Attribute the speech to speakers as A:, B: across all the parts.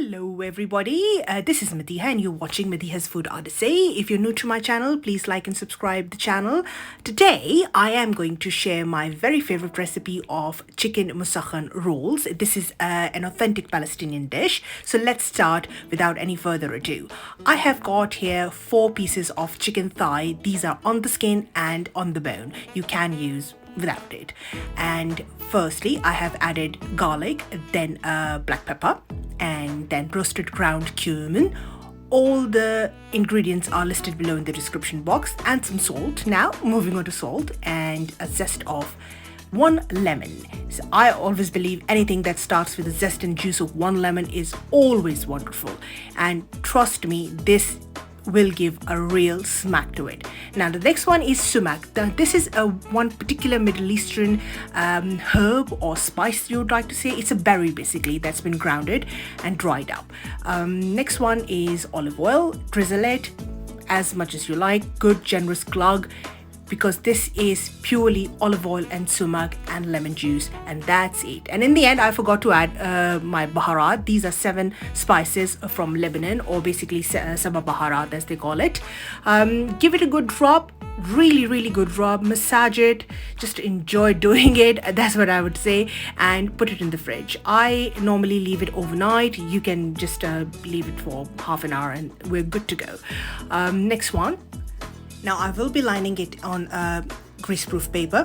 A: Hello everybody, this is Madiha and you're watching Madiha's Food Odyssey. If you're new to my channel, please like and subscribe the channel. Today I am going to share my very favorite recipe of chicken Musakhan rolls. This is an authentic Palestinian dish. So let's start without any further ado. I have got here 4 pieces of chicken thigh. These are on the skin and on the bone. You can use without it. And firstly, I have added garlic, then black pepper, and then roasted ground cumin. All the ingredients are listed below in the description box, and some salt. Now moving on to salt and a zest of 1 lemon. So I always believe anything that starts with the zest and juice of 1 lemon is always wonderful, and trust me, this will give a real smack to it. Now the next one is sumac. This is one particular Middle Eastern herb or spice, you would like to say. It's a berry basically that's been grounded and dried up. Next one is olive oil. Drizzle it as much as you like. Good generous glug, because this is purely olive oil and sumac and lemon juice, and that's it. And in the end, I forgot to add my baharat. These are 7 spices from Lebanon, or basically sama baharat as they call it. Give it a good rub, really good rub. Massage it, just enjoy doing it, that's what I would say, and put it in the fridge. I normally leave it overnight. You can just leave it for half an hour and we're good to go. Next one. Now I will be lining it on greaseproof paper.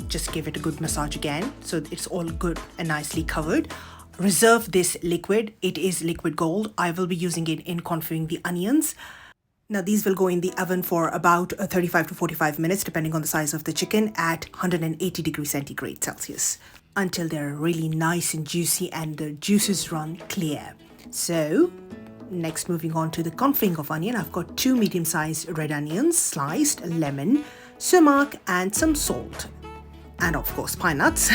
A: Just give it a good massage again so it's all good and nicely covered. Reserve this liquid. It is liquid gold. I will be using it in confitting the onions. Now these will go in the oven for about 35 to 45 minutes depending on the size of the chicken at 180 degrees centigrade Celsius until they're really nice and juicy and the juices run clear. So next, moving on to the confitting of onion, I've got 2 medium-sized red onions, sliced, lemon, sumac, and some salt, and of course pine nuts.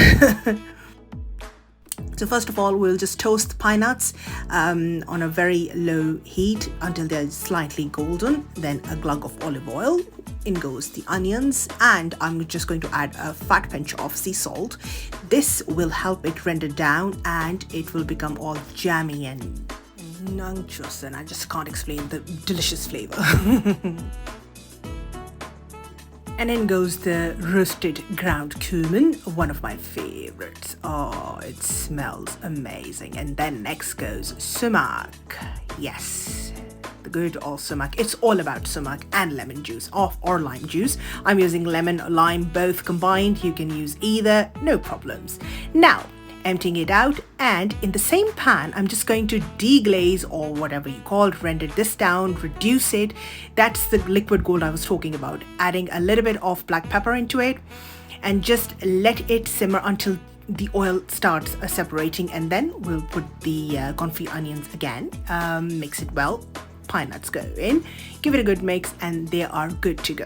A: So first of all, we'll just toast the pine nuts on a very low heat until they're slightly golden. Then a glug of olive oil. In goes the onions, and I'm just going to add a fat pinch of sea salt. This will help it render down and it will become all jammy and nunctious, and I just can't explain the delicious flavor. And then goes the roasted ground cumin, one of my favorites. Oh, it smells amazing. And then next goes sumac. Yes, the good old sumac. It's all about sumac and lemon juice or lime juice. I'm using lemon, lime, both combined. You can use either, no problems. Now emptying it out, and in the same pan I'm just going to deglaze, or whatever you call it, render this down, reduce it. That's the liquid gold I was talking about. Adding a little bit of black pepper into it and just let it simmer until the oil starts separating, and then we'll put the confit onions again, mix it well, pine nuts go in, give it a good mix, and they are good to go.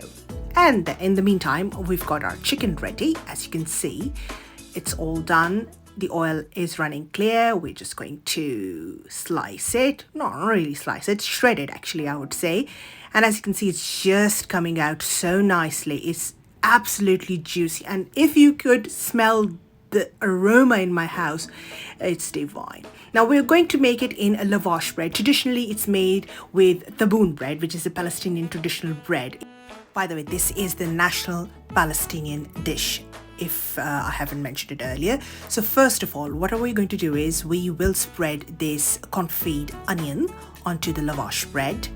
A: And in the meantime, we've got our chicken ready. As you can see, it's all done. The oil is running clear. We're just going to slice it. Not really slice it, shred it actually, I would say. And as you can see, it's just coming out so nicely. It's absolutely juicy. And if you could smell the aroma in my house, it's divine. Now we're going to make it in a lavaash bread. Traditionally, it's made with Taboon bread, which is a Palestinian traditional bread. By the way, this is the national Palestinian dish, if I haven't mentioned it earlier. So first of all, what are we going to do is we will spread this confit onion onto the lavaash bread.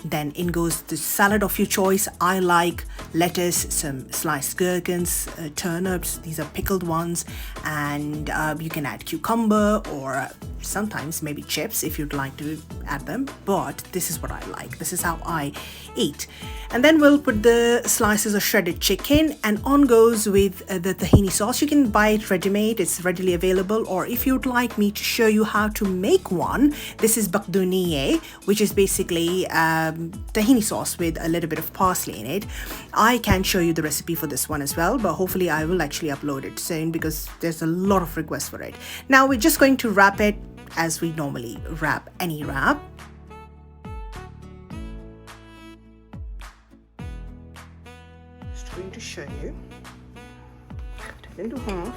A: Then in goes the salad of your choice. I like lettuce, some sliced gherkins, turnips. These are pickled ones, and you can add cucumber or sometimes maybe chips if you'd like to add them, but this is what I like. This is how I eat. And then we'll put the slices of shredded chicken, and on goes with the tahini sauce. You can buy it ready-made, it's readily available, or if you'd like me to show you how to make one, this is bakduniye, which is basically tahini sauce with a little bit of parsley in it. I can show you the recipe for this one as well, but hopefully I will actually upload it soon because there's a lot of requests for it. Now we're just going to wrap it as we normally wrap any wrap. Just going to show you. Cut it into half.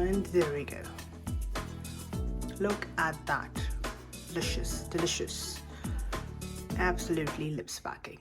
A: And there we go. Look at that. Delicious, delicious. Absolutely lip smacking.